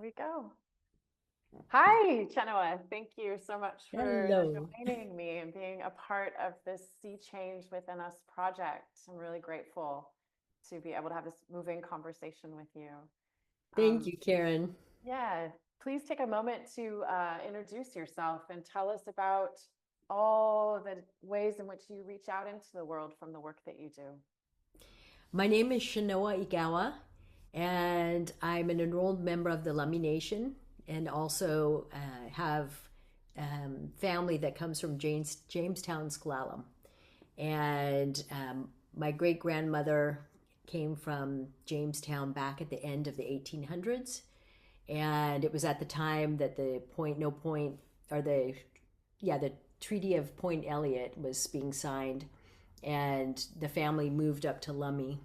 we go. Hi, Chenoa. Thank you so much for Hello. joining me and being a part of this Sea Change Within Us project. I'm really grateful to be able to have this moving conversation with you. Thank Um, you, Karen. yeah, please take a moment to introduce yourself and tell us about all the ways in which you reach out into the world from the work that you do. My name is Chenoa Egawa, and I'm an enrolled member of the Lummi Nation and also have family that comes from Jamestown, Sklallam. And my great grandmother came from Jamestown back at the end of the 1800s. And it was at the time that the Point No Point, or the Treaty of Point Elliot was being signed, and the family moved up to Lummi,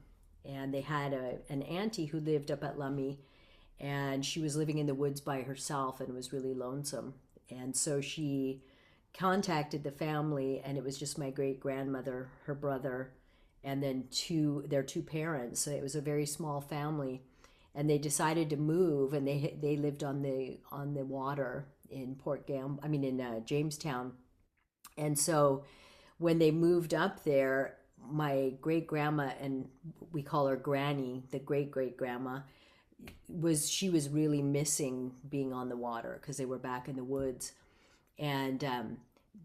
and they had an auntie who lived up at Lummi, and she was living in the woods by herself and was really lonesome, and so she contacted the family, and it was just my great grandmother, her brother, and then their two parents. So it was a very small family, and they decided to move, and they lived on the water in Jamestown. And so when they moved up there, my great grandma, and we call her Granny, the great great grandma, she was really missing being on the water because they were back in the woods. And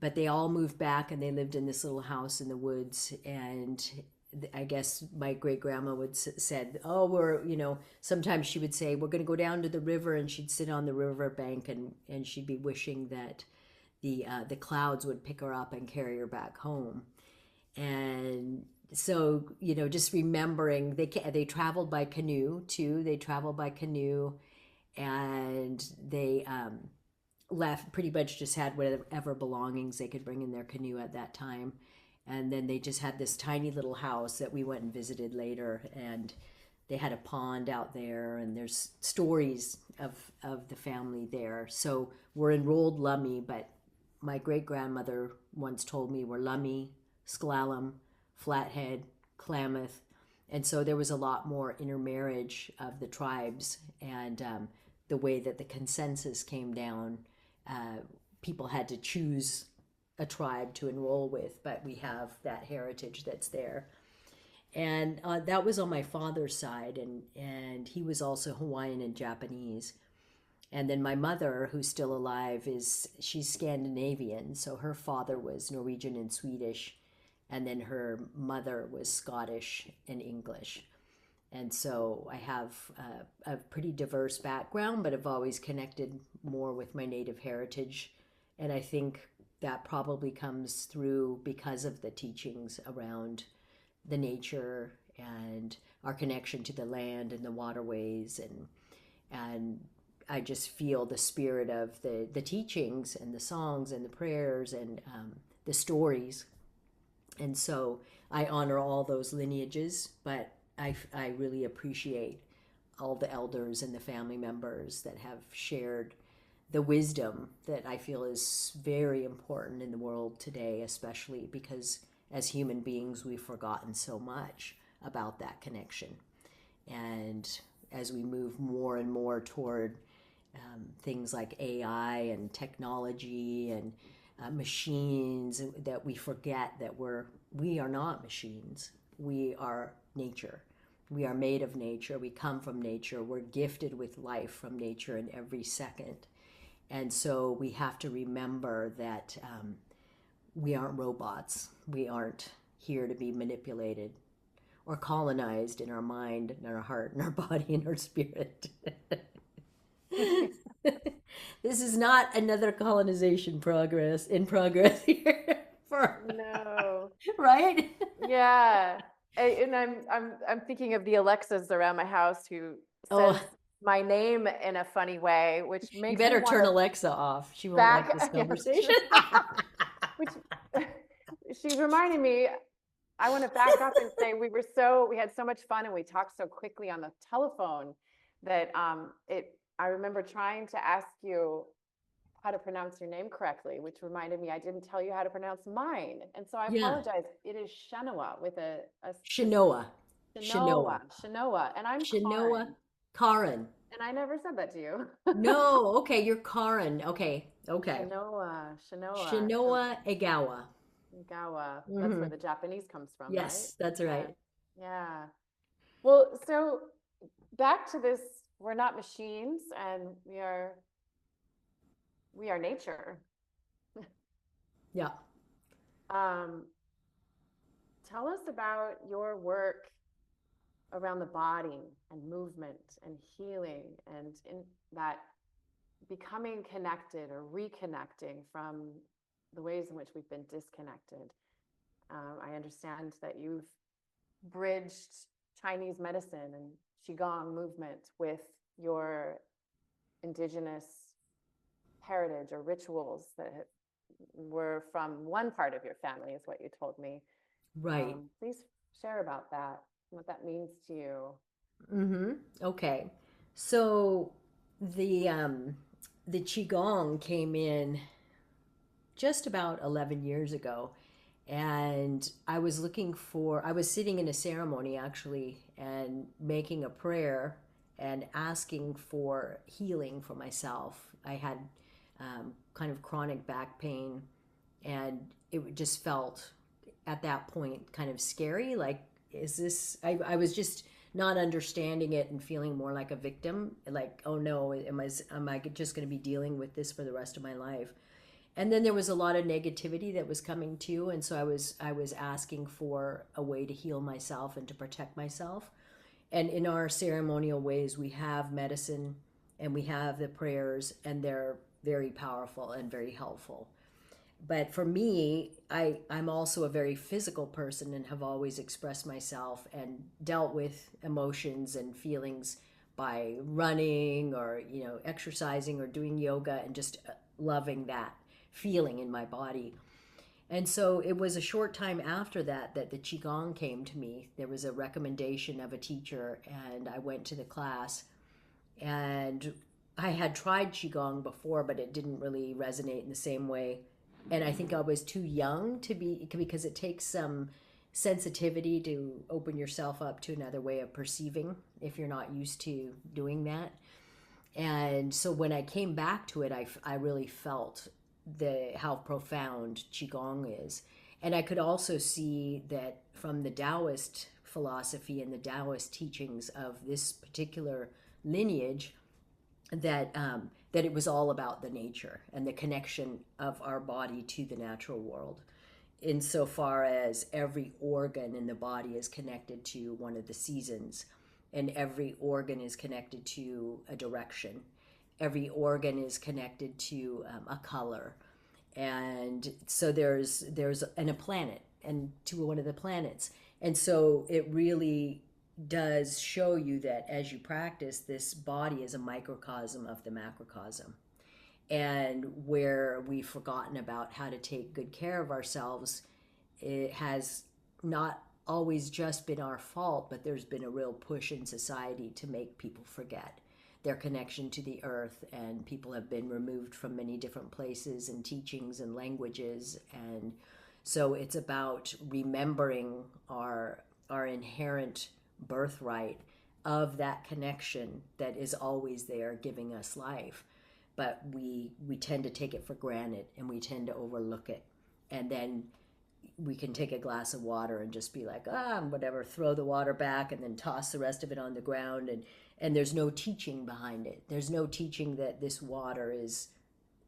but they all moved back, and they lived in this little house in the woods. And I guess my great grandma would said, "Oh, sometimes she would say, we're going to go down to the river," and she'd sit on the river bank, and she'd be wishing that the clouds would pick her up and carry her back home. And so, just remembering, they traveled by canoe too. They traveled by canoe, and they left, pretty much just had whatever belongings they could bring in their canoe at that time. And then they just had this tiny little house that we went and visited later, and they had a pond out there, and there's stories of the family there. So we're enrolled Lummi, but my great grandmother once told me we're Lummi, Sklallam, Flathead, Klamath. And so there was a lot more intermarriage of the tribes, and the way that the consensus came down, uh, people had to choose a tribe to enroll with, but we have that heritage that's there. And that was on my father's side, and he was also Hawaiian and Japanese. And then my mother, who's still alive, she's Scandinavian, so her father was Norwegian and Swedish, and then her mother was Scottish and English. And so I have a pretty diverse background, but I've always connected more with my native heritage. And I think that probably comes through because of the teachings around the nature and our connection to the land and the waterways, and I just feel the spirit of the teachings and the songs and the prayers and the stories. And so I honor all those lineages, but I really appreciate all the elders and the family members that have shared the wisdom that I feel is very important in the world today, especially because as human beings, we've forgotten so much about that connection. And as we move more and more toward things like AI and technology and machines, that we forget that we are not machines. We are nature. We are made of nature. We come from nature. We're gifted with life from nature in every second. And so we have to remember that we aren't robots. We aren't here to be manipulated or colonized in our mind and our heart and our body and our spirit. This is not another colonization progress in progress here for No. right? Yeah. And I'm thinking of the Alexas around my house who Oh, says my name in a funny way, which you makes me better want turn to Alexa off. She won't like this back. Yeah, that's conversation. true. Which she's reminding me, I want to back up and say we had so much fun and we talked so quickly on the telephone that I remember trying to ask you how to pronounce your name correctly, which reminded me I didn't tell you how to pronounce mine. And so I Yeah. apologize. It is Chenoa with a Chenoa. Chenoa, Chenoa. Chenoa, and I'm Chenoa. Karin. Karin. And I never said that to you. No, okay, you're Karin. Okay, okay. Chenoa Chenoa Egawa. Egawa. That's where Hmm. the Japanese comes from, right? Yes, that's Yeah. right. Yeah. Well, so back to this, we're not machines and we are nature. Yeah. Um, Tell us about your work around the body and movement and healing and in that becoming connected or reconnecting from the ways in which we've been disconnected. I understand that you've bridged Chinese medicine and Qigong movement with your Indigenous heritage or rituals that were from one part of your family, is what you told me. Right. Please share about that, what that means to you. Mm-hmm. Okay. So the the qigong came in just about 11 years ago, and I was sitting in a ceremony actually and making a prayer and asking for healing for myself. I had kind of chronic back pain, and it just felt at that point kind of scary. Like, is this, I was just not understanding it and feeling more like a victim. Like, oh no, am I just going to be dealing with this for the rest of my life? And then there was a lot of negativity that was coming too, and so I was asking for a way to heal myself and to protect myself. And in our ceremonial ways, we have medicine and we have the prayers, and they're very powerful and very helpful. But for me, I'm also a very physical person and have always expressed myself and dealt with emotions and feelings by running or, exercising or doing yoga and just loving that feeling in my body. And so it was a short time after that that the Qigong came to me. There was a recommendation of a teacher, and I went to the class. And I had tried Qigong before, but it didn't really resonate in the same way. And I think I was too young to be, because it takes some sensitivity to open yourself up to another way of perceiving if you're not used to doing that. And so when I came back to it, I really felt how profound Qigong is. And I could also see that from the Taoist philosophy and the Taoist teachings of this particular lineage, that it was all about the nature and the connection of our body to the natural world, insofar as every organ in the body is connected to one of the seasons, and every organ is connected to a direction. Every organ is connected to a color, and so there's and a planet and to one of the planets, and so it really does show you that as you practice, this body is a microcosm of the macrocosm, and where we've forgotten about how to take good care of ourselves, it has not always just been our fault, but there's been a real push in society to make people forget their connection to the earth, and people have been removed from many different places and teachings and languages. And so it's about remembering our inherent birthright of that connection that is always there giving us life, but we tend to take it for granted and we tend to overlook it. And then we can take a glass of water and just be like, whatever, throw the water back and then toss the rest of it on the ground, and there's no teaching behind it. There's no teaching that this water is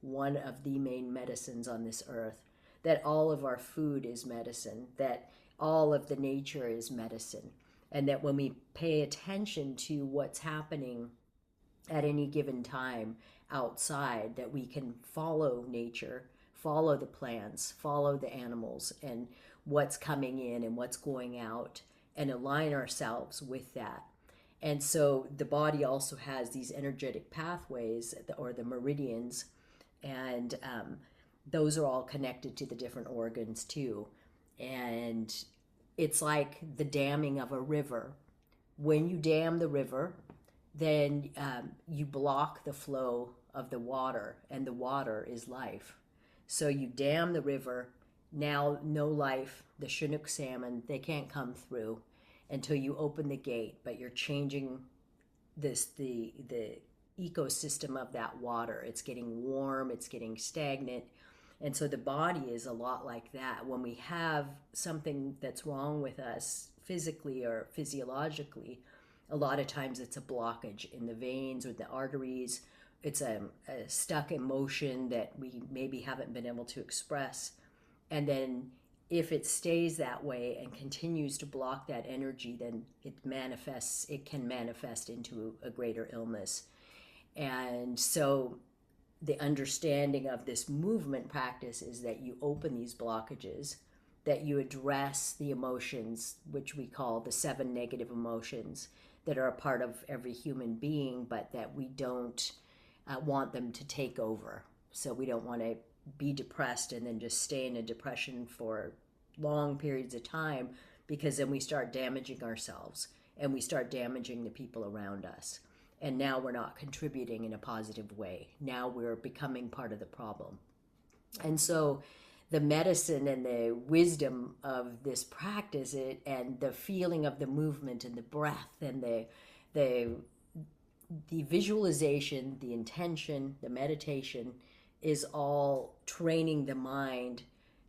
one of the main medicines on this earth, that all of our food is medicine, that all of the nature is medicine, and that when we pay attention to what's happening at any given time outside, that we can follow nature, follow the plants, follow the animals, and what's coming in and what's going out, and align ourselves with that. And so the body also has these energetic pathways, or the meridians, and those are all connected to the different organs too. And it's like the damming of a river. When you dam the river, then you block the flow of the water, and the water is life. So you dam the river, now no life, the Chinook salmon, they can't come through until you open the gate, but you're changing the ecosystem of that water. It's getting warm, it's getting stagnant. And so the body is a lot like that. When we have something that's wrong with us physically or physiologically, a lot of times it's a blockage in the veins or the arteries. It's a stuck emotion that we maybe haven't been able to express. And then if it stays that way and continues to block that energy, then it can manifest into a greater illness. And so the understanding of this movement practice is that you open these blockages, that you address the emotions, which we call the 7 negative emotions that are a part of every human being, but that we don't want them to take over. So we don't want to be depressed and then just stay in a depression for long periods of time, because then we start damaging ourselves and we start damaging the people around us. And now we're not contributing in a positive way. Now we're becoming part of the problem. And so the medicine and the wisdom of this practice, and the feeling of the movement and the breath and the visualization, the intention, the meditation is all training the mind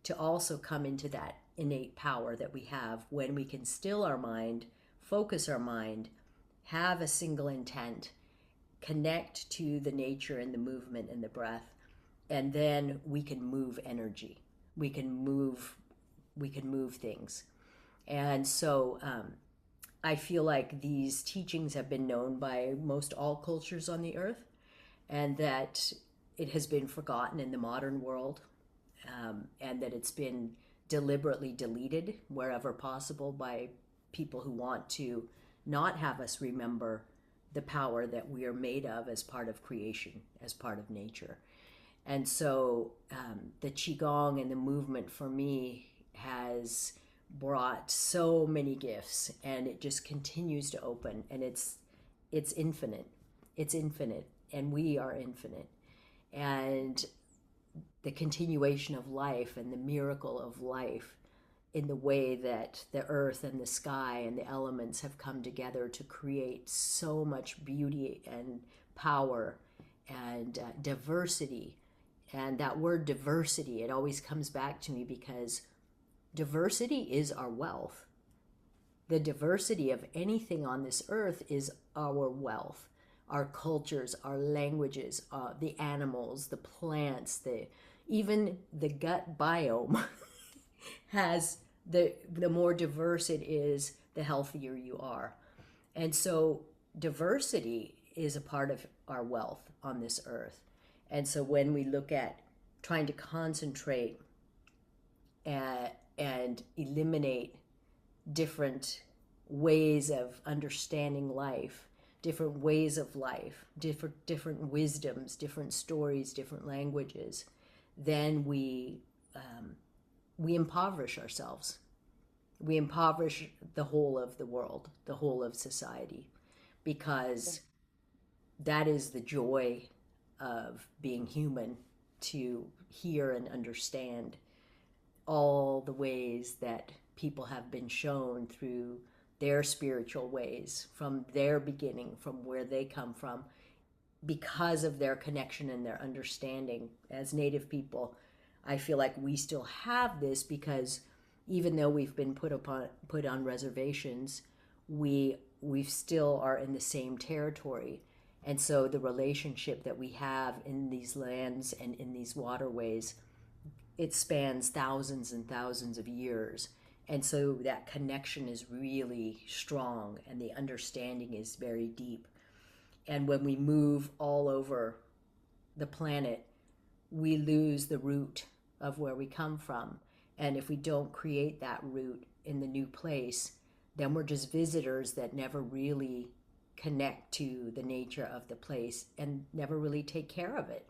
to also come into that innate power that we have when we can still our mind, focus our mind, have a single intent, connect to the nature and the movement and the breath, and then we can move energy. We can move things. And so I feel like these teachings have been known by most all cultures on the earth, and that it has been forgotten in the modern world, and that it's been deliberately deleted wherever possible by people who want to not have us remember the power that we are made of as part of creation, as part of nature. And so the Qigong and the movement for me has brought so many gifts, and it just continues to open, and it's infinite. It's infinite, and we are infinite. And the continuation of life and the miracle of life in the way that the earth and the sky and the elements have come together to create so much beauty and power and diversity. And that word diversity, it always comes back to me, because diversity is our wealth. The diversity of anything on this earth is our wealth. Our cultures, our languages, the animals, the plants, even the gut biome has the more diverse it is, the healthier you are. And so diversity is a part of our wealth on this earth. And so when we look at trying to concentrate and eliminate different ways of understanding life, different ways of life, different wisdoms, different stories, different languages, then we impoverish ourselves. We impoverish the whole of the world, the whole of society, because that is the joy of being human, to hear and understand all the ways that people have been shown through their spiritual ways, from their beginning, from where they come from, because of their connection and their understanding. As Native people, I feel like we still have this, because even though we've been put on reservations, we still are in the same territory. And so the relationship that we have in these lands and in these waterways, it spans thousands and thousands of years. And so that connection is really strong, and the understanding is very deep. And when we move all over the planet, we lose the root of where we come from. And if we don't create that root in the new place, then we're just visitors that never really connect to the nature of the place and never really take care of it.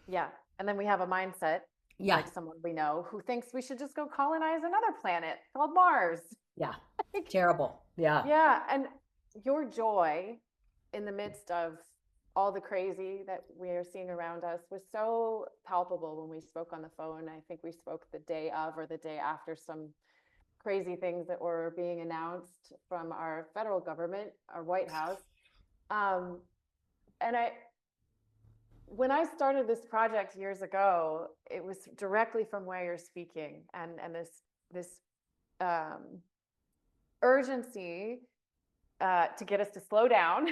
Yeah. And then we have a mindset, Yeah. like someone we know who thinks we should just go colonize another planet called Mars. Yeah. Terrible. Yeah. Yeah. And your joy in the midst of all the crazy that we are seeing around us was so palpable when we spoke on the phone. I think we spoke the day of or the day after some crazy things that were being announced from our federal government, our White House. Um, and when I started this project years ago, it was directly from where you're speaking, and this um, urgency to get us to slow down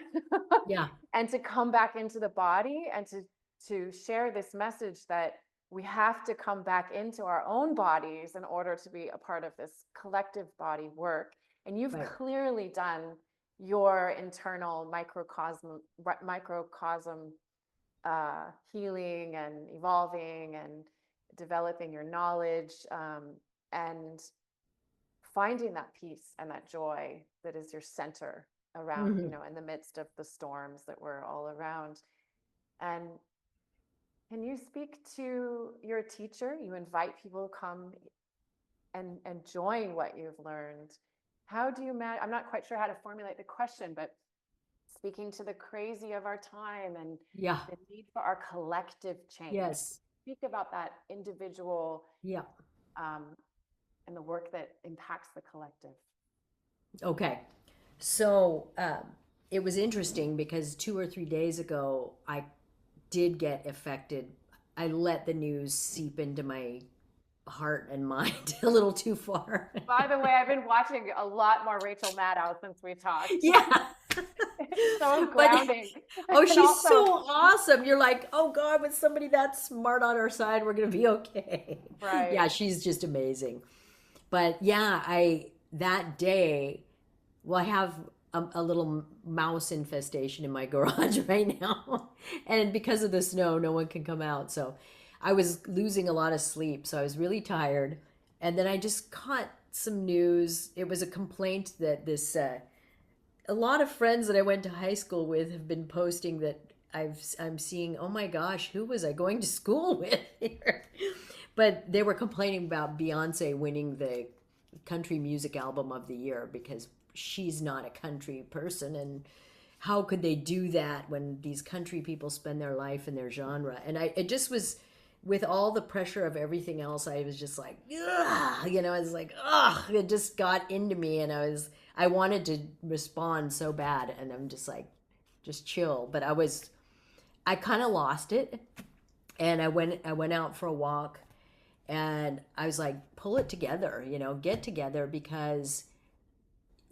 Yeah. and to come back into the body, and to share this message that we have to come back into our own bodies in order to be a part of this collective body work. And you've Right. clearly done your internal microcosm healing and evolving and developing your knowledge, and finding that peace and that joy that is your center around, Hmm. in the midst of the storms that we're all around. And can you speak to your teacher? You invite people to come and join what you've learned. How do you manage? I'm not quite sure how to formulate the question, but speaking to the crazy of our time and Yeah. the need for our collective change. Yes. Speak about that individual, Yeah. um, and the work that impacts the collective. Okay. So it was interesting because 2 or 3 days ago, I did get affected. I let the news seep into my heart and mind a little too far. By the way, I've been watching a lot more Rachel Maddow since we talked. Yeah. It's so But grounding. oh, And she's also, so awesome. You're like, oh God, with somebody that smart on our side, we're gonna be okay. right. Yeah, she's just amazing. But yeah, I that day, well, I have a little mouse infestation in my garage right now, and because of the snow, no one can come out. So I was losing a lot of sleep, so I was really tired. And then I just caught some news. It was a complaint that this a lot of friends that I went to high school with have been posting that I'm seeing, oh my gosh, who was I going to school with here? But they were complaining about Beyonce winning the country music album of the year because she's not a country person, and how could they do that when these country people spend their life in their genre? And it just was, with all the pressure of everything else, I was just like, ugh, I was like, ugh, it just got into me, and I wanted to respond so bad, and I'm just like, just chill. But I kind of lost it, and I went out for a walk, and I was like, pull it together, get together, because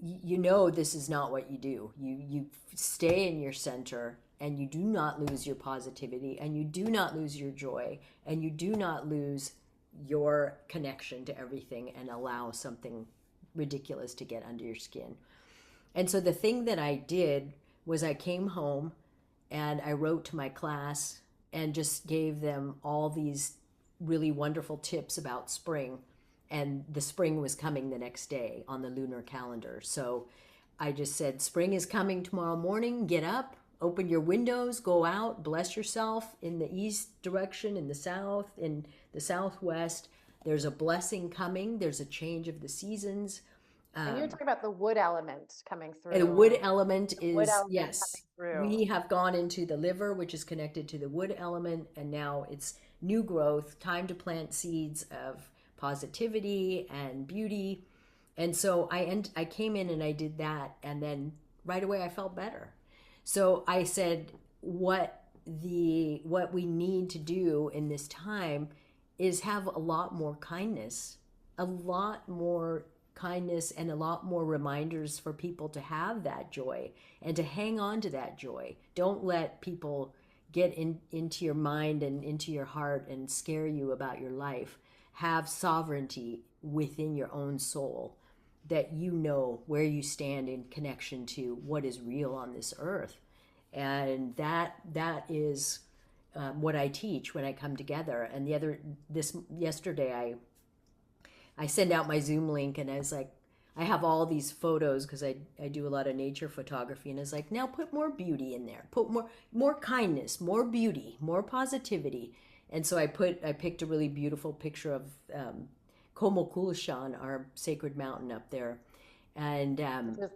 this is not what you do. You stay in your center, and you do not lose your positivity, and you do not lose your joy, and you do not lose your connection to everything and allow something ridiculous to get under your skin. And so the thing that I did was I came home and I wrote to my class and just gave them all these really wonderful tips about spring. And the spring was coming the next day on the lunar calendar. So I just said, spring is coming tomorrow morning. Get up, open your windows, go out, bless yourself in the east direction, in the south, in the southwest. There's a blessing coming. There's a change of the seasons. And you're talking about the wood element coming And the through. wood element Wood is, element coming yes, through. we have gone into the liver, which is connected to the wood element, and now it's new growth, time to plant seeds of positivity and beauty. And so I came in and I did that, and then right away I felt better. So I said, what we need to do in this time is have a lot more kindness, a lot more kindness, and a lot more reminders for people to have that joy and to hang on to that joy. Don't let people get into your mind and into your heart and scare you about your life. Have sovereignty within your own soul, that you know where you stand in connection to what is real on this earth. And that is what I teach when I come together. And yesterday I send out my Zoom link, and I was like, I have all these photos because I do a lot of nature photography, and I was like, now put more beauty in there, put more kindness, more beauty, more positivity. And so I picked a really beautiful picture of Como Kulishan, our sacred mountain up there, and Which is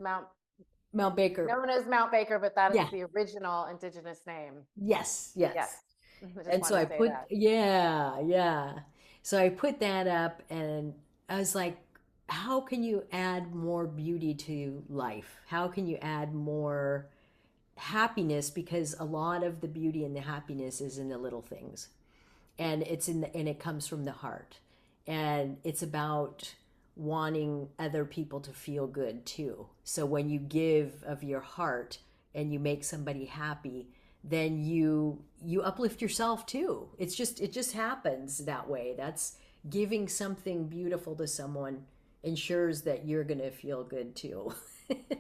Mount Baker. known as Mount Baker, but that is Yeah. the original Indigenous name. Yes. Yes. Yes. I just And so wanted I to say put, that. yeah, yeah. So I put that up, and I was like, how can you add more beauty to life? How can you add more happiness, because a lot of the beauty and the happiness is in the little things, and and it comes from the heart, and it's about wanting other people to feel good too. So when you give of your heart and you make somebody happy, then you uplift yourself too. It just happens that way. That's giving something beautiful to someone ensures that you're going to feel good too.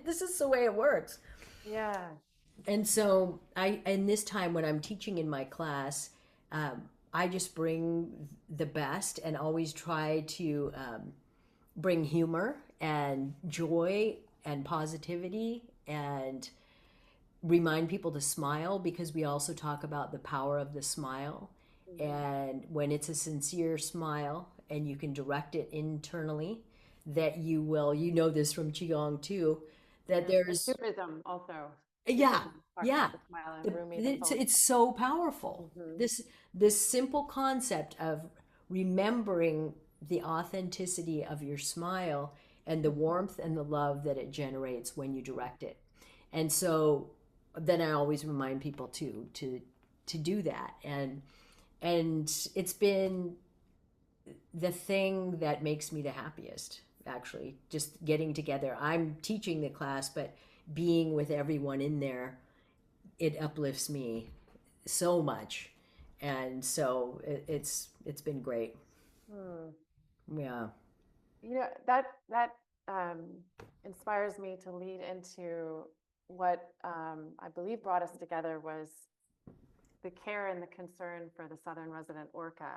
This is the way it works. Yeah. And so in this time when I'm teaching in my class, I just bring the best and always try to bring humor and joy and positivity, and remind people to smile, because we also talk about the power of the smile. Mhm. And when it's a sincere smile and you can direct it internally, that you know this from Qigong too, that Yeah. And there's, Sufism also. yeah, Sufism talks yeah, about the smile and Rumi, the poem. it's so powerful. Hmm. This simple concept of remembering the authenticity of your smile and the warmth and the love that it generates when you direct it. And so then I always remind people to do that. And it's been the thing that makes me the happiest, actually, just getting together. I'm teaching the class, but being with everyone in there, it uplifts me so much. And so it's been great. Hmm. Yeah. That um, inspires me to lead into what I believe brought us together was the care and the concern for the Southern Resident Orca,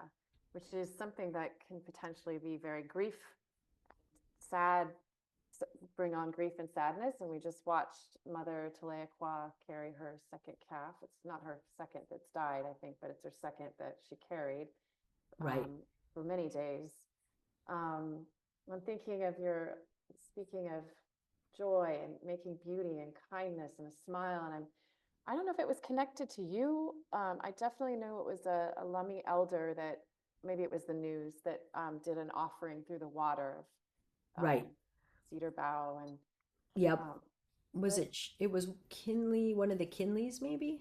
which is something that can potentially be very grief, sad, bring on grief and sadness. And we just watched Mother Tahlequah carry her second calf. It's not her second that's died, I think, but it's her second that she carried Right. for many days. Um, I'm thinking of speaking of joy and making beauty and kindness and a smile. And I don't know if it was connected to you. I definitely knew it was a Lummi elder that maybe it was the news that did an offering through the water of Right. cedar bough and Yep. um, Was but it was Kinley, one of the Kinleys maybe?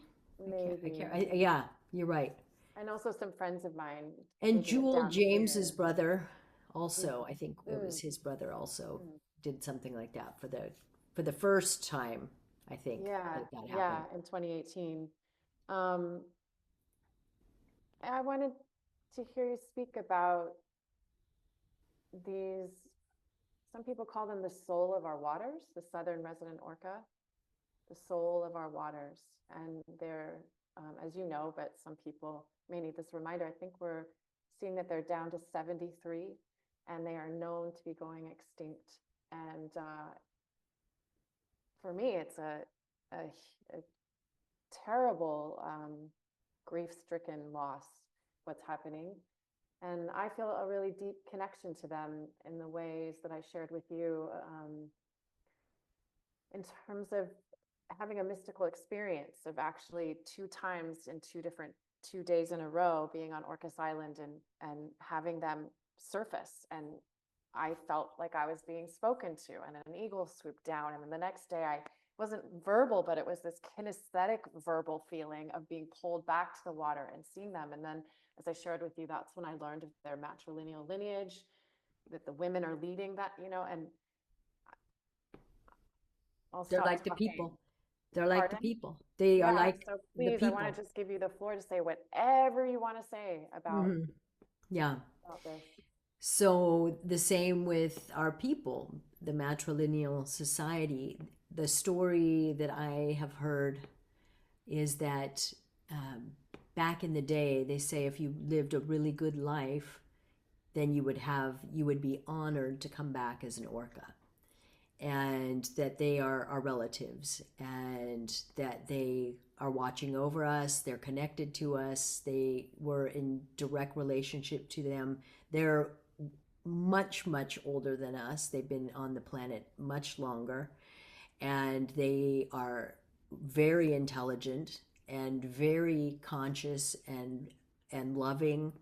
I can't maybe, yeah, you're right. and also some friends of mine And taking it Jewel down James's here. brother Mhm. also, I think it was Mm, his brother also mm. did something like that for the first time, I think, Yeah, that yeah, happened. in 2018. Um, I wanted to hear you speak about these, some people call them the soul of our waters, the Southern Resident Orca, the soul of our waters. And they're, as you know, but some people may need this reminder, I think we're seeing that they're down to 73 and they are known to be going extinct. And for me, it's a terrible, grief-stricken loss, what's happening. And I feel a really deep connection to them in the ways that I shared with you, in terms of having a mystical experience of actually 2 times in 2 days in a row being on Orcas Island and having them surface. And I felt like I was being spoken to, and an eagle swooped down. And then the next day I wasn't verbal, but it was this kinesthetic verbal feeling of being pulled back to the water and seeing them. And then, as I shared with you, that's when I learned of their matrilineal lineage, that the women are leading that, and I'll They're stop like the talking. people. They're like the Pardon? people. They are Yeah, like so the please, I want people. to just give you the floor to say whatever you want to say Hmm. Yeah. about this. So the same with our people, the matrilineal society. The story that I have heard is that um, back in the day, they say if you lived a really good life, then you would be honored to come back as an orca, and that they are our relatives, and that they are watching over us, they're connected to us, they were in direct relationship to them. They're much older than us, they've been on the planet much longer, and they are very intelligent and very conscious and loving,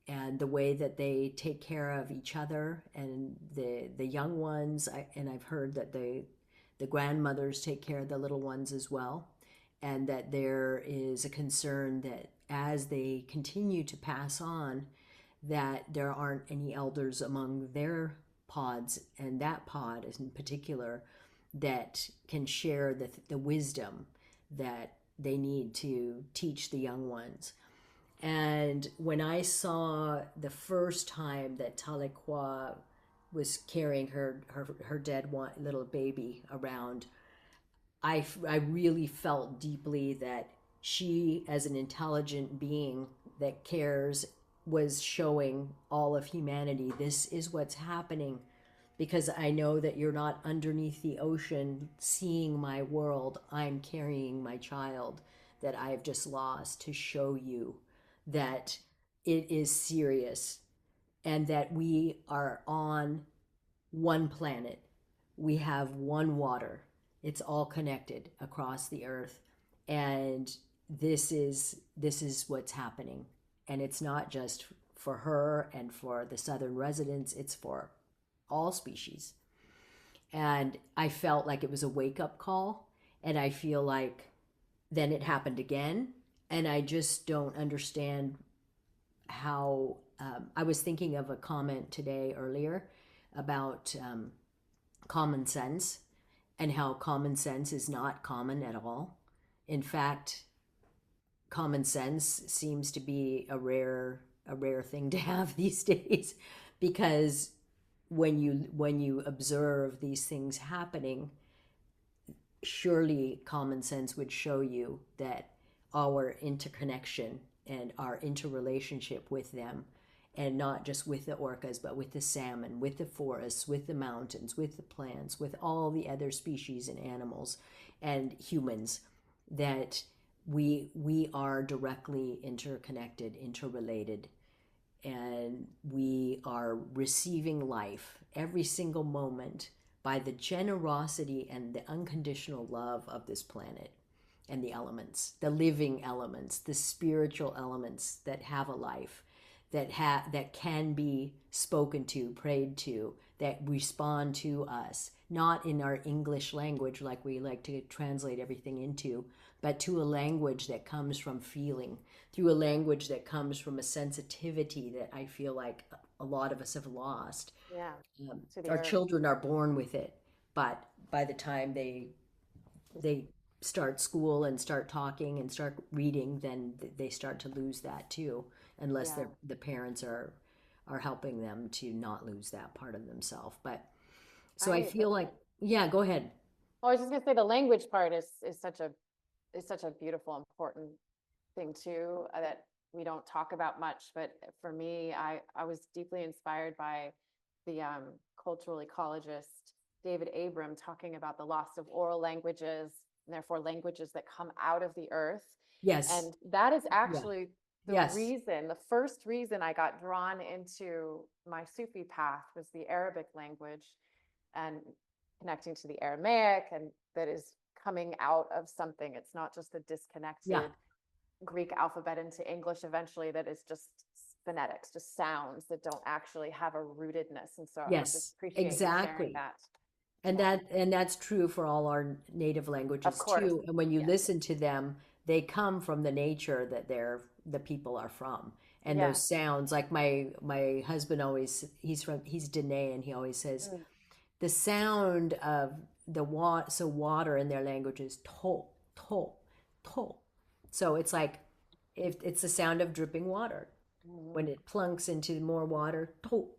and the way that they take care of each other and the young ones. And I've heard that the grandmothers take care of the little ones as well. and that there is a concern that as they continue to pass on, that there aren't any elders among their pods, and that pod in particular, that can share the wisdom that they need to teach the young ones. And when I saw the first time that Tahlequah was carrying her dead little baby around, I really felt deeply that she, as an intelligent being that cares, was showing all of humanity, this is what's happening, because I know that you're not underneath the ocean seeing my world. I'm carrying my child that I've just lost to show you that it is serious, and that we are on one planet. We have one water. It's all connected across the earth. And this is what's happening. And it's not just for her and for the southern residents, it's for all species. And I felt like it was a wake-up call. And I feel like then it happened again. And I just don't understand how. I was thinking of a comment today earlier about common sense, and how common sense is not common at all. In fact, common sense seems to be a rare thing to have these days, because when you observe these things happening, surely common sense would show you that our interconnection and our interrelationship with them, and not just with the orcas, but with the salmon, with the forests, with the mountains, with the plants, with all the other species and animals and humans, that we are directly interconnected, interrelated, and we are receiving life every single moment by the generosity and the unconditional love of this planet and the elements, the living elements, the spiritual elements that have a life, that can be spoken to, prayed to, that respond to us, not in our English language like we like to translate everything into, but to a language that comes from feeling, through a language that comes from a sensitivity that I feel like a lot of us have lost. Yeah. To the Our earth. children are born with it, but by the time they start school and start talking and start reading, then they start to lose that too, unless Yeah. the parents are helping them to not lose that part of themselves. But so I I feel like, yeah, go ahead. well, I was just gonna say the language part is such a beautiful, important thing too, that we don't talk about much. But for me, I was deeply inspired by the cultural ecologist David Abram talking about the loss of oral languages, and therefore languages that come out of the earth. Yes. And that is Yeah. actually Yes. the first reason I got drawn into my Sufi path was the Arabic language, and connecting to the Aramaic, and that is coming out of something. It's not just a Yeah. disconnected Greek alphabet into English eventually, that is just phonetics, just sounds that don't actually have a rootedness. And so I just Yes. appreciate you sharing Exactly. that. And Yeah, that's true for all our native of languages course. too. And when you Yeah. listen to them, they come from the nature that the people are from. And Yeah. those sounds, like my husband always, he's Dene, and he always says Mm. the sound of water in their language is to, to, to. So it's like, if it's the sound of dripping water when Mhm. it plunks into more water, to,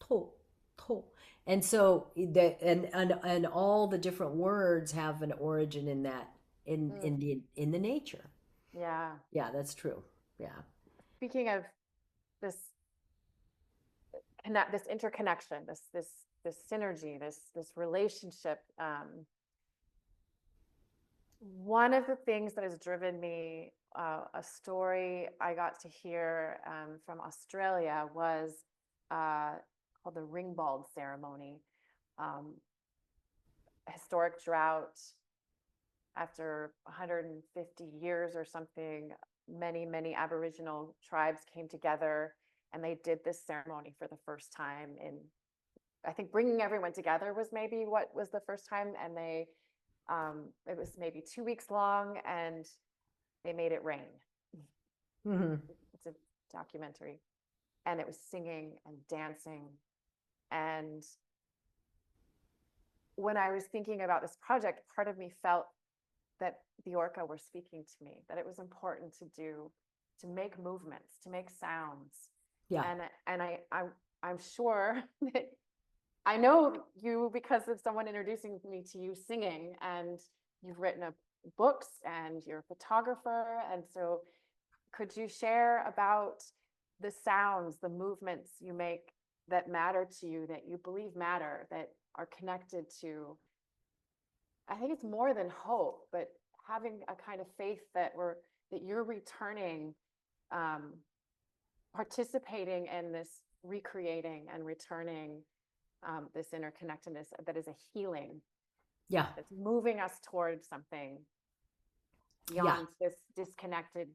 to, to. And so and all the different words have an origin in that, Mm. in the nature. Yeah. Yeah, that's true. Yeah. Speaking of this this interconnection, this synergy, this relationship, one of the things that has driven me, a story I got to hear from Australia was uh, called the ringbald ceremony. Um, Historic drought, after 150 years or something, many Aboriginal tribes came together and they did this ceremony for the first time. In I think bringing everyone together was maybe what was the first time, and they It was maybe 2 weeks long, and they made it rain. Mm-hmm. It's a documentary, and it was singing and dancing. And when I was thinking about this project, part of me felt that the orca were speaking to me, that it was important to make movements, to make sounds. Yeah. And I'm sure that I know you because of someone introducing me to you singing, and you've written books, and you're a photographer. And so could you share about the sounds, the movements you make that matter to you, that you believe matter, that are connected to, I think it's more than hope, but having a kind of faith that you're returning, um, participating in this recreating and returning, this interconnectedness that is a healing, Yeah. that's moving us towards something Yeah. beyond this disconnected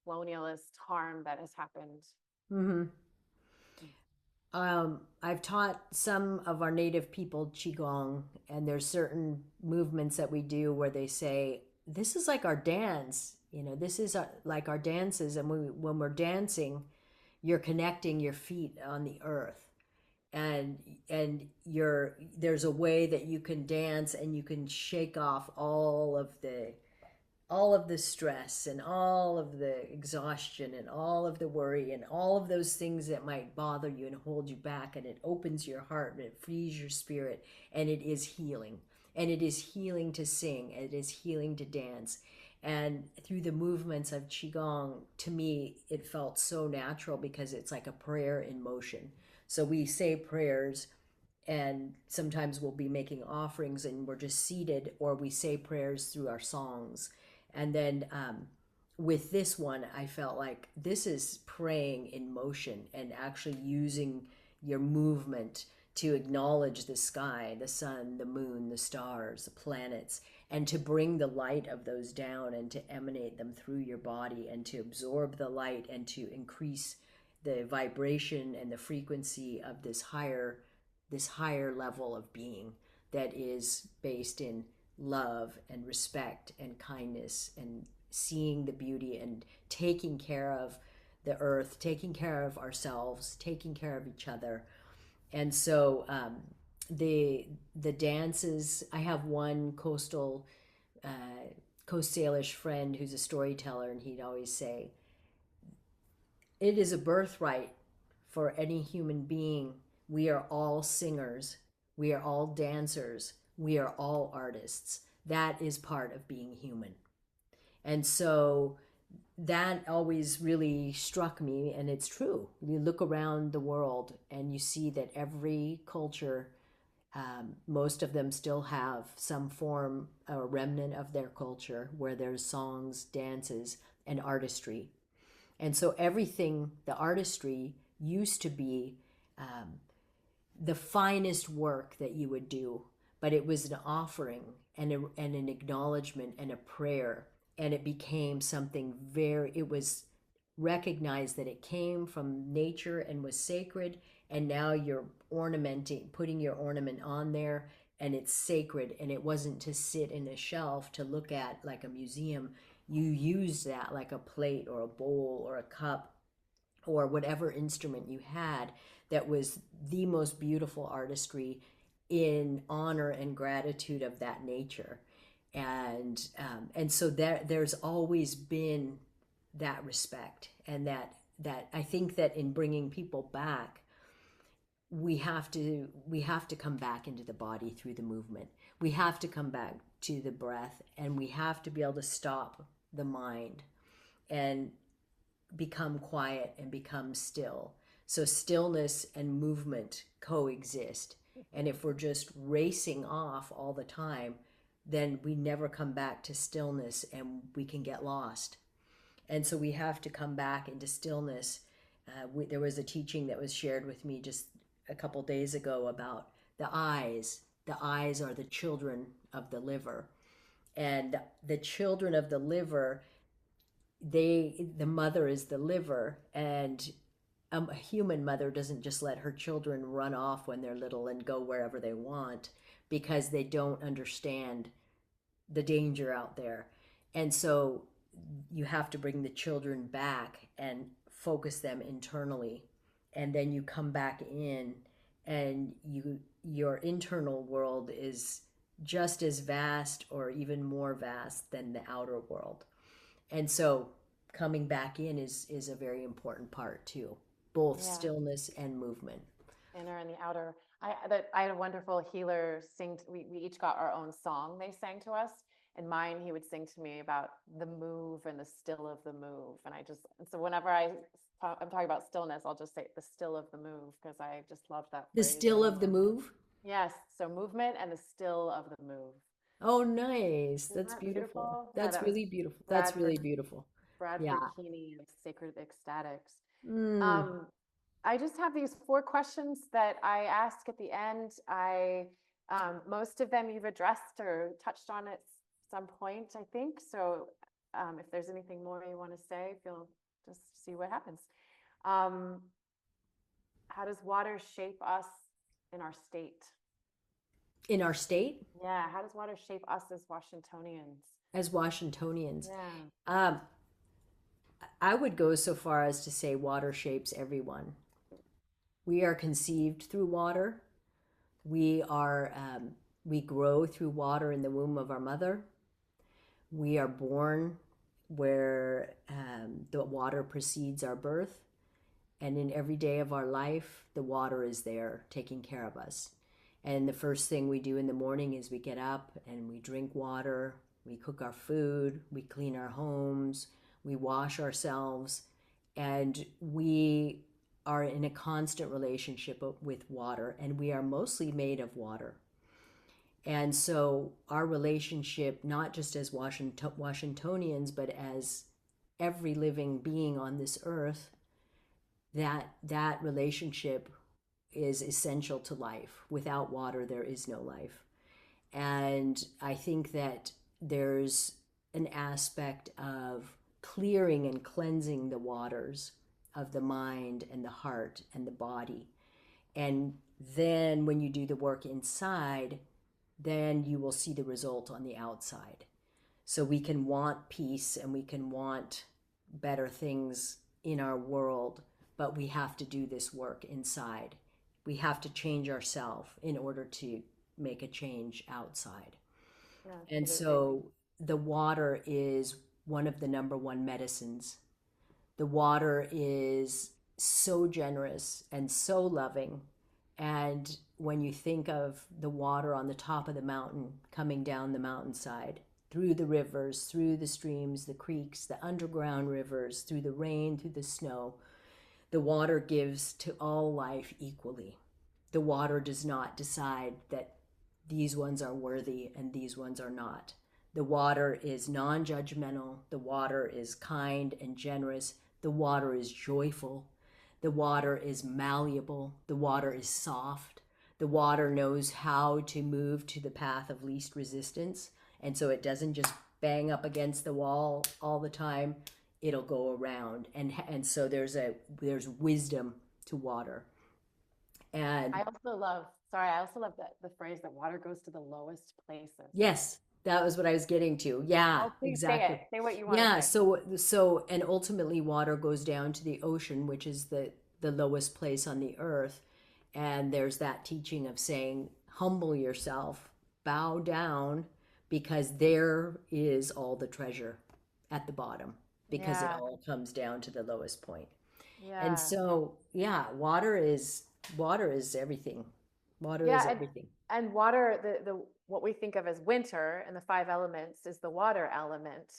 colonialist harm that has happened. Mm-hmm. I've taught some of our native people Qigong, and there's certain movements that we do where they say, this is like our dance, this is like our dances. And when we're dancing, you're connecting your feet on the earth. And there's a way that you can dance and you can shake off all of the stress and all of the exhaustion and all of the worry and all of those things that might bother you and hold you back. And it opens your heart and it frees your spirit, and it is healing. And it is healing to sing, it is healing to dance. And through the movements of Qigong, to me, it felt so natural because it's like a prayer in motion. So we say prayers, and sometimes we'll be making offerings and we're just seated, or we say prayers through our songs. And then with this one, I felt like this is praying in motion and actually using your movement to acknowledge the sky, the sun, the moon, the stars, the planets, and to bring the light of those down and to emanate them through your body and to absorb the light and to increase the vibration and the frequency of this higher level of being that is based in love and respect and kindness and seeing the beauty and taking care of the earth, taking care of ourselves, taking care of each other. And so the dances, I have one Coast Salish friend who's a storyteller, and he'd always say, it is a birthright for any human being. We are all singers. We are all dancers. We are all artists. That is part of being human. And so that always really struck me, and it's true. You look around the world and you see that every culture, most of them still have some form or remnant of their culture where there's songs, dances, and artistry. And so everything, the artistry used to be the finest work that you would do, but it was an offering and an acknowledgement and a prayer. And it became something it was recognized that it came from nature and was sacred. And now you're putting your ornament on there, and it's sacred. And it wasn't to sit in a shelf to look at like a museum. You use that like a plate or a bowl or a cup or whatever instrument you had that was the most beautiful artistry in honor and gratitude of that nature. And so there's always been that respect, and that I think that in bringing people back, we have to come back into the body through the movement. We have to come back to the breath, and we have to be able to stop the mind and become quiet and become still. So stillness and movement coexist. And if we're just racing off all the time, then we never come back to stillness, and we can get lost. And so we have to come back into stillness. There was a teaching that was shared with me just a couple days ago about the eyes. The eyes are the children of the liver. And the children of the liver, the mother is the liver, and a human mother doesn't just let her children run off when they're little and go wherever they want, because they don't understand the danger out there. And so you have to bring the children back and focus them internally, and then you come back in, and your internal world is just as vast or even more vast than the outer world. And so coming back in is a very important part too, both Yeah. stillness and movement. Inner and the outer. I had a wonderful healer sing. We each got our own song they sang to us. And mine, he would sing to me about the move and the still of the move. And so whenever I'm talking about stillness, I'll just say the still of the move, because I just love that The phrase. still of the move. Yes. So movement and the still of the move. Oh, nice. Isn't That's that beautiful. beautiful? Yeah, That's that was really beautiful. That's Bradford, really beautiful. Bradford Yeah. Keeney of Sacred Ecstatics. Mm. Um, I just have these 4 questions that I ask at the end. Most of them you've addressed or touched on at some point, I think. So if there's anything more you want to say, feel just see what happens. Um, how does water shape us in our state? In our state Yeah, how does water shape us as Washingtonians? as Washingtonians, Yeah. um, I would go so far as to say water shapes everyone. We are conceived through water. We are we grow through water in the womb of our mother. We are born where the water precedes our birth, and in every day of our life, the water is there taking care of us. And the first thing we do in the morning is we get up and we drink water, we cook our food, we clean our homes, we wash ourselves, and we are in a constant relationship with water, and we are mostly made of water. And so our relationship, not just as Washingtonians, but as every living being on this earth, that relationship is essential to life. Without water, there is no life. And I think that there's an aspect of clearing and cleansing the waters of the mind and the heart and the body. And then when you do the work inside, then you will see the result on the outside. So we can want peace and we can want better things in our world, but we have to do this work inside. We have to change ourselves in order to make a change outside. Yeah, And absolutely. so the water is one of the number one medicines. The water is so generous and so loving. And when you think of the water on the top of the mountain coming down the mountainside, through the rivers, through the streams, the creeks, the underground rivers, through the rain, through the snow, the water gives to all life equally. The water does not decide that these ones are worthy and these ones are not. The water is non judgmental. The water is kind and generous. The water is joyful. The water is malleable. The water is soft. The water knows how to move to the path of least resistance. And so it doesn't just bang up against the wall all the time. It'll go around. And so there's wisdom to water. And I also love, sorry, I also love the phrase that water goes to the lowest places. yes, that was what I was getting to. Yeah, Oh, please say exactly. it. Say what you want to Yeah, say. so and ultimately water goes down to the ocean, which is the lowest place on the earth. And there's that teaching of saying, humble yourself, bow down, because there is all the treasure at the bottom, because it Yeah, all comes down to the lowest point. And yeah, so, yeah, water is everything. Water is yeah, everything. and water, the what we think of as winter and the 5 elements is the water element.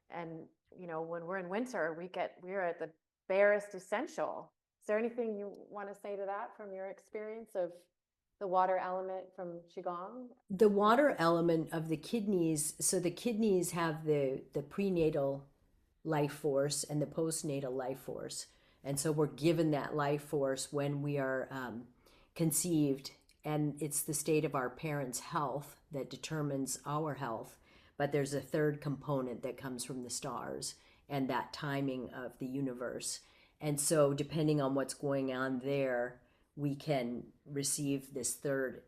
And when we're in winter, we're at the barest essential. Is there anything you want to say to that from your experience of the water element from Qigong? The water element of the kidneys, so the kidneys have the prenatal life force and the postnatal life force. And so we're given that life force when we are conceived, and it's the state of our parents' health that determines our health. But there's a third component that comes from the stars and that timing of the universe. And so, depending on what's going on there, we can receive this third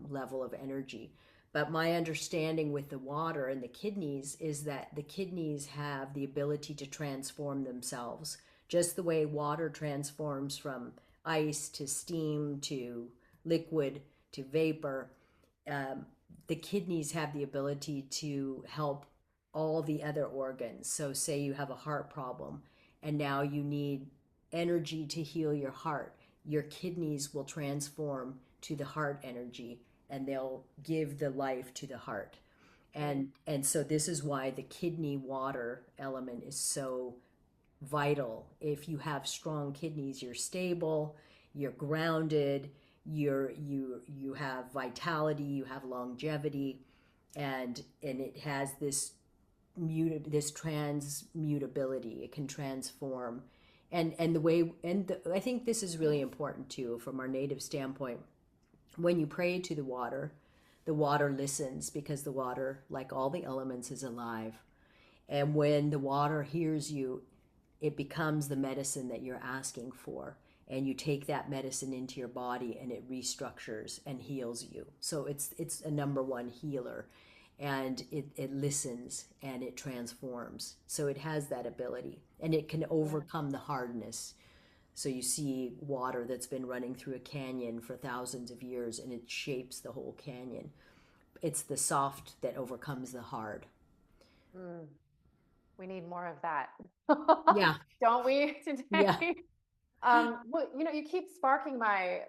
level of energy. But my understanding with the water and the kidneys is that the kidneys have the ability to transform themselves, just the way water transforms from ice to steam to liquid to vapor. Um, the kidneys have the ability to help all the other organs. So, say you have a heart problem and now you need energy to heal your heart, your kidneys will transform to the heart energy and they'll give the life to the heart. And so this is why the kidney water element is so vital. If you have strong kidneys, you're stable, you're grounded, you have vitality, you have longevity, and it has this transmutability. It can transform. And the way I think this is really important too from our native standpoint. When you pray to the water listens because the water, like all the elements, is alive. And when the water hears you, it becomes the medicine that you're asking for. And you take that medicine into your body and it restructures and heals you. So it's a number one healer. And it listens and it transforms. So it has that ability. And it can overcome the hardness. So you see water that's been running through a canyon for thousands of years and it shapes the whole canyon. It's the soft that overcomes the hard. Mm, we need more of that. Yeah. Don't we Yeah. today? Well, you keep sparking my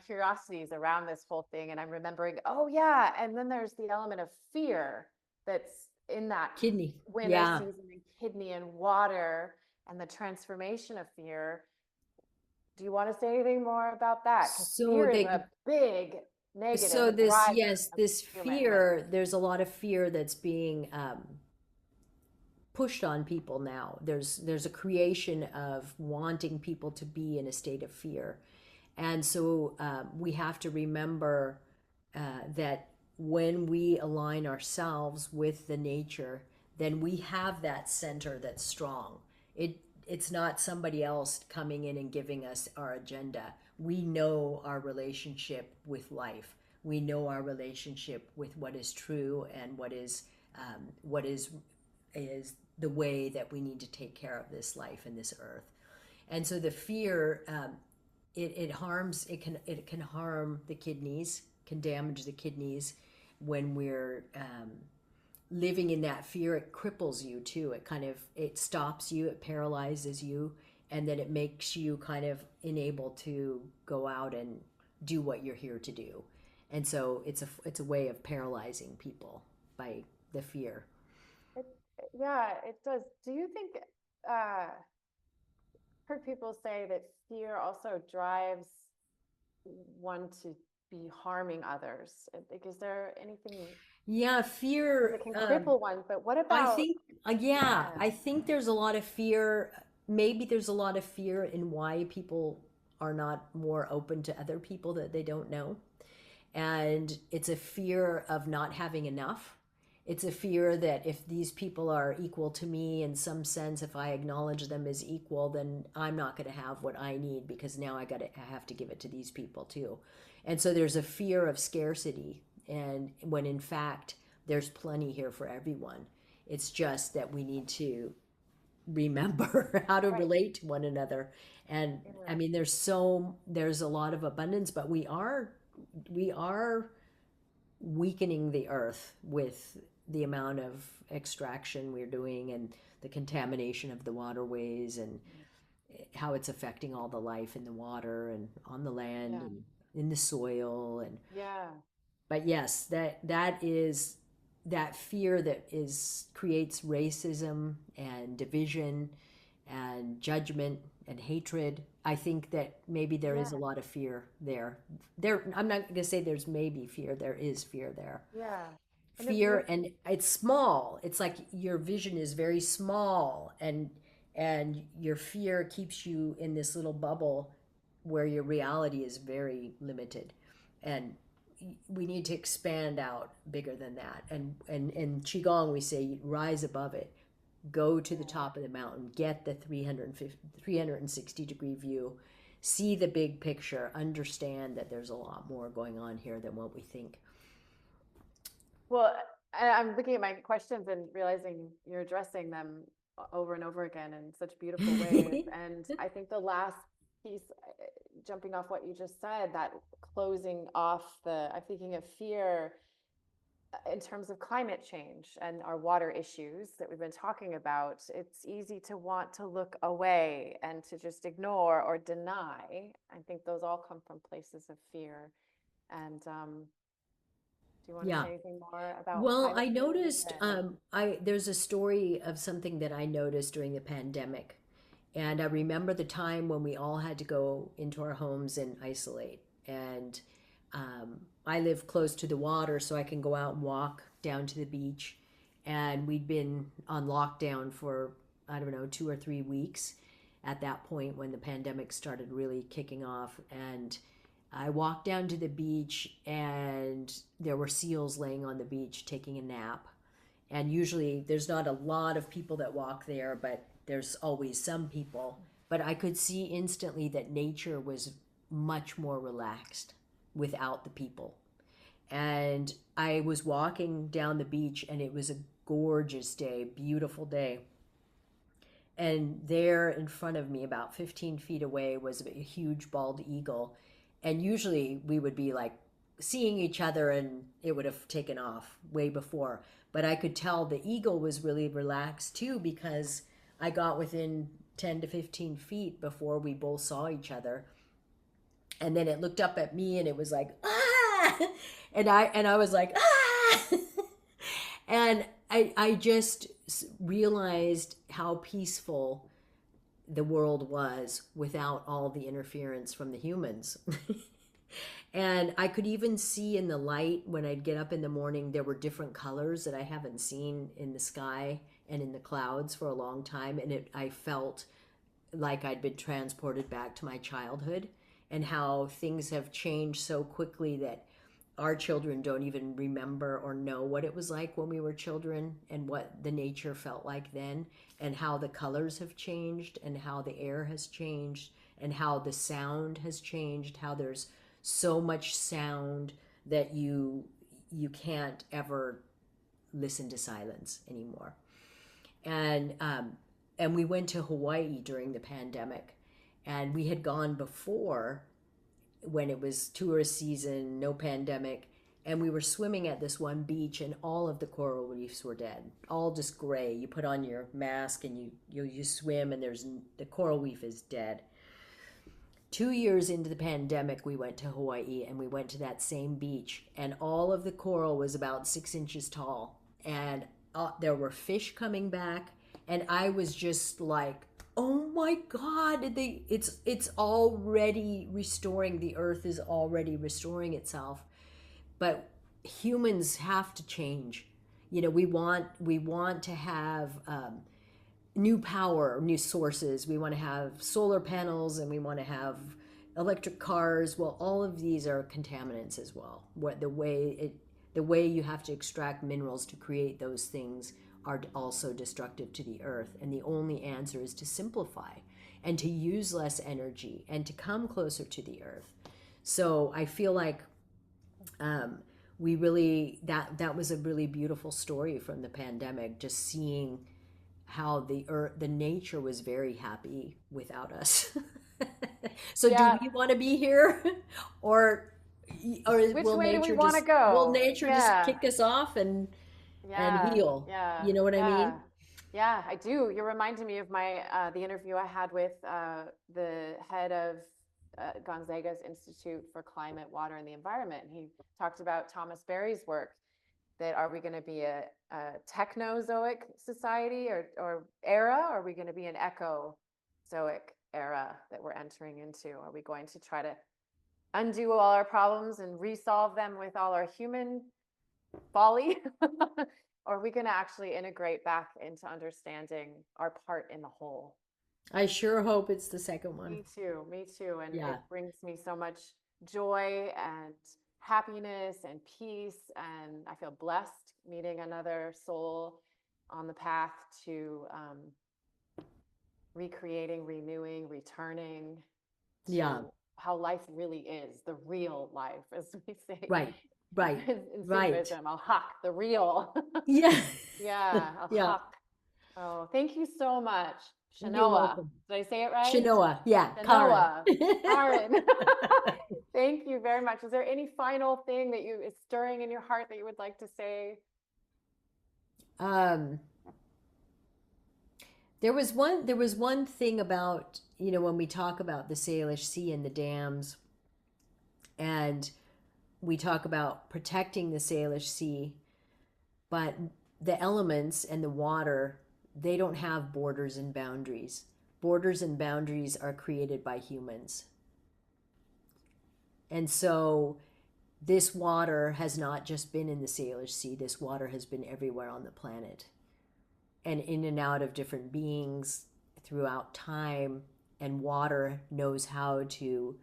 curiosities around this whole thing, and I'm remembering, oh yeah, and then there's the element of fear that's in that Kidney. winter Yeah. season and kidney and water and the transformation of fear. Do you want to say anything more about that? Because So fear is they a big so negative this driver yes, of this human living. fear, there's a lot of fear that's being pushed on people now. There's a creation of wanting people to be in a state of fear. And so we have to remember that when we align ourselves with the nature, then we have that center that's strong. It's not somebody else coming in and giving us our agenda. We know our relationship with life. We know our relationship with what is true and what is the way that we need to take care of this life and this earth. And so the fear, it harms. It can harm the kidneys, can damage the kidneys when we're living in that fear. It cripples you too. It stops you, it paralyzes you, and then it makes you kind of unable to go out and do what you're here to do. And so it's a way of paralyzing people by the fear. It, yeah, it does. Do you think, heard people say that fear also drives one to be harming others? Like, is there anything, Yeah, because fear. it can cripple one, but what I about, think, yeah, yeah, I think there's a lot of fear. Maybe there's a lot of fear in why people are not more open to other people that they don't know. And it's a fear of not having enough. It's a fear that if these people are equal to me in some sense, if I acknowledge them as equal, then I'm not going to have what I need because now I have to give it to these people too. And so there's a fear of scarcity, and when in fact there's plenty here for everyone. It's just that we need to remember how to right, relate to one another. And I yeah, mean, there's a lot of abundance, but we are weakening the earth with the amount of extraction we're doing and the contamination of the waterways and how it's affecting all the life in the water and on the land yeah, and in the soil. And yeah, but yes, that is that fear that is creates racism and division and judgment and hatred. I think that maybe there yeah, is a lot of fear there. I'm not going to say there's maybe fear. There is fear there. yeah. And it Fear, makes, and it's small. It's like your vision is very small, and your fear keeps you in this little bubble where your reality is very limited. And we need to expand out bigger than that. And in qigong we say rise above it, go to the top of the mountain, get the 360-degree view, see the big picture, understand that there's a lot more going on here than what we think. Well, I'm looking at my questions and realizing you're addressing them over and over again in such beautiful ways. And I think the last piece, jumping off what you just said, that closing off I'm thinking of fear in terms of climate change and our water issues that we've been talking about. It's easy to want to look away and to just ignore or deny. I think those all come from places of fear. And do you want to Yeah. say anything more about Well, climate I change noticed and I there's a story of something that I noticed during the pandemic. And I remember the time when we all had to go into our homes and isolate. And I live close to the water, so I can go out and walk down to the beach. And we'd been on lockdown for, I don't know, 2 or 3 weeks at that point when the pandemic started really kicking off. And I walked down to the beach, and there were seals laying on the beach taking a nap. And usually there's not a lot of people that walk there, but there's always some people. But I could see instantly that nature was much more relaxed without the people. And I was walking down the beach, and it was a gorgeous day, beautiful day. And there in front of me, about 15 feet away, was a huge bald eagle. And usually we would be like seeing each other and it would have taken off way before. But I could tell the eagle was really relaxed too, because I got within 10 to 15 feet before we both saw each other. And then it looked up at me and it was like, ah! And I was like, ah! And I just realized how peaceful the world was without all the interference from the humans. And I could even see in the light when I'd get up in the morning, there were different colors that I haven't seen in the sky and in the clouds for a long time. And I felt like I'd been transported back to my childhood, and how things have changed so quickly that our children don't even remember or know what it was like when we were children, and what the nature felt like then, and how the colors have changed, and how the air has changed, and how the sound has changed, how there's so much sound that you can't ever listen to silence anymore. And we went to Hawaii during the pandemic, and we had gone before when it was tourist season, no pandemic, and we were swimming at this one beach, and all of the coral reefs were dead, all just gray. You put on your mask and you swim, and there's the coral reef is dead. 2 years into the pandemic, we went to Hawaii, and we went to that same beach, and all of the coral was about 6 inches tall, and there were fish coming back, and I was just like, oh my God, it's already restoring. The earth is already restoring itself. But humans have to change. We want to have new power, new sources. We want to have solar panels, and we want to have electric cars. Well, all of these are contaminants as well. The way you have to extract minerals to create those things are also destructive to the earth. And the only answer is to simplify and to use less energy and to come closer to the earth. So I feel like we really that was a really beautiful story from the pandemic, just seeing how the earth, the nature was very happy without us. So do yeah, we want to be here, or which will way do we nature want to just will go? nature just Yeah, kick us off and yeah, heal? yeah, You know what I yeah. mean? Yeah, I do. You're reminding me of my the interview I had with the head of Gonzaga's Institute for Climate, Water, and the Environment. He talked about Thomas Berry's work, that are we going to be a technozoic society or era? Or are we going to be an ecozoic era that we're entering into? Are we going to try to undo all our problems and resolve them with all our human folly? Or are we going to actually integrate back into understanding our part in the whole? I sure hope it's the second one. Me too, me too. And Yeah. it brings me so much joy and happiness and peace. And I feel blessed meeting another soul on the path to recreating, renewing, returning Yeah. to how life really is, the real life, as we say Right. Right. in Right. symbolism. Al haq, the real. Yeah. Yeah, al Yeah. haq. Oh, thank you so much, You're Chenoa. welcome. Did I say it right? Chenoa. Yeah. Karin. Chenoa. Karin. Thank you very much. Is there any final thing that is stirring in your heart that you would like to say? um, there was one thing about, when we talk about the Salish Sea and the dams, and we talk about protecting the Salish Sea, but the elements and the water, they don't have borders and boundaries. Borders and boundaries are created by humans. And so this water has not just been in the Salish Sea, this water has been everywhere on the planet and in and out of different beings throughout time. And water knows how to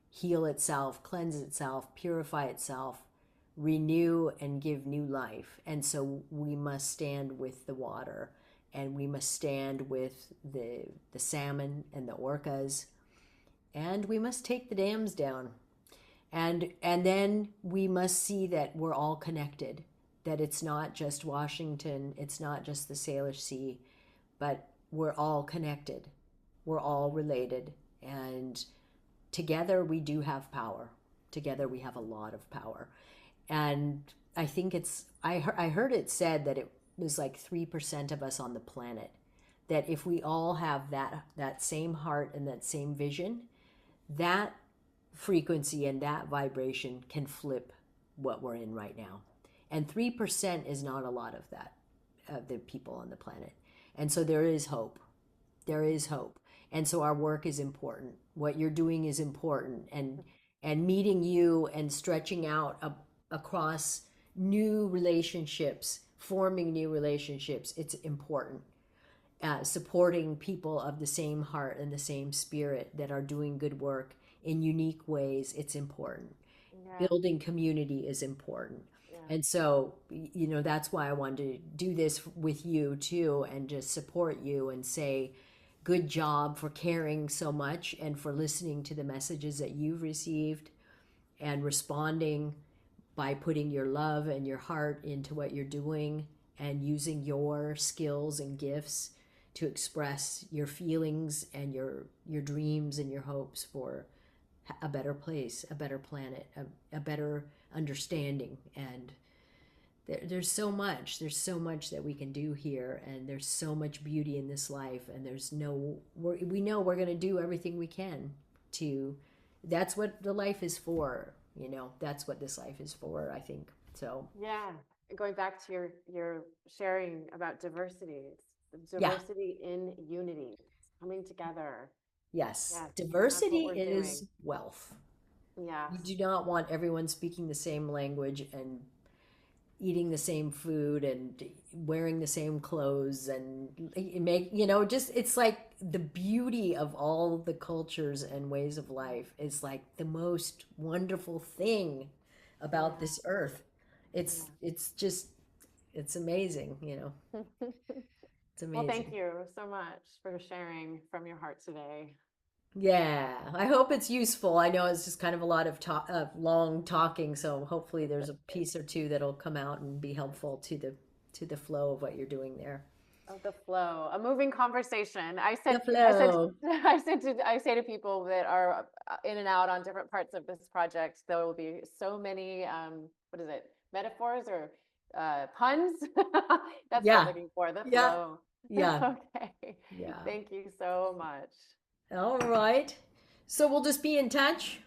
heal itself, cleanse itself, purify itself, renew, and give new life. And so we must stand with the water, and we must stand with the salmon and the orcas, and we must take the dams down. And then we must see that we're all connected, that it's not just Washington, it's not just the Salish Sea, but we're all connected. We're all related, and together we do have power. Together we have a lot of power. And I think I heard it said that it was like 3% of us on the planet, that if we all have that same heart and that same vision, that frequency and that vibration can flip what we're in right now. And 3% is not a lot of that, of the people on the planet. And so there is hope. There is hope. And so our work is important. What you're doing is important. And meeting you and stretching out across new relationships, forming new relationships, it's important. Supporting people of the same heart and the same spirit that are doing good work in unique ways, it's important. Yeah. Building community is important. Yeah. And so, that's why I wanted to do this with you too, and just support you and say, good job for caring so much and for listening to the messages that you've received and responding by putting your love and your heart into what you're doing and using your skills and gifts to express your feelings and your dreams and your hopes for a better place, a better planet, a better understanding. And there's so much that we can do here, and there's so much beauty in this life, and we know we're going to do everything we can to. That's what the life is for. That's what this life is for, I think. So yeah, going back to your sharing about diversity, it's diversity in unity, coming together. Yes, Yes, diversity is wealth. Yeah, You do not want everyone speaking the same language and eating the same food and wearing the same clothes and it's like the beauty of all the cultures and ways of life is like the most wonderful thing about this earth. It's amazing. It's amazing. Well, thank you so much for sharing from your heart today. Yeah, I hope it's useful. I know it's just kind of a lot of long talking, so hopefully there's a piece or two that'll come out and be helpful to the flow of what you're doing there. Of the flow, a moving conversation. I The flow. I say to people that are in and out on different parts of this project, there will be so many, what is it, metaphors or puns? That's what I'm looking for, the flow. Yeah. Okay. Yeah. Thank you so much. All right. So we'll just be in touch.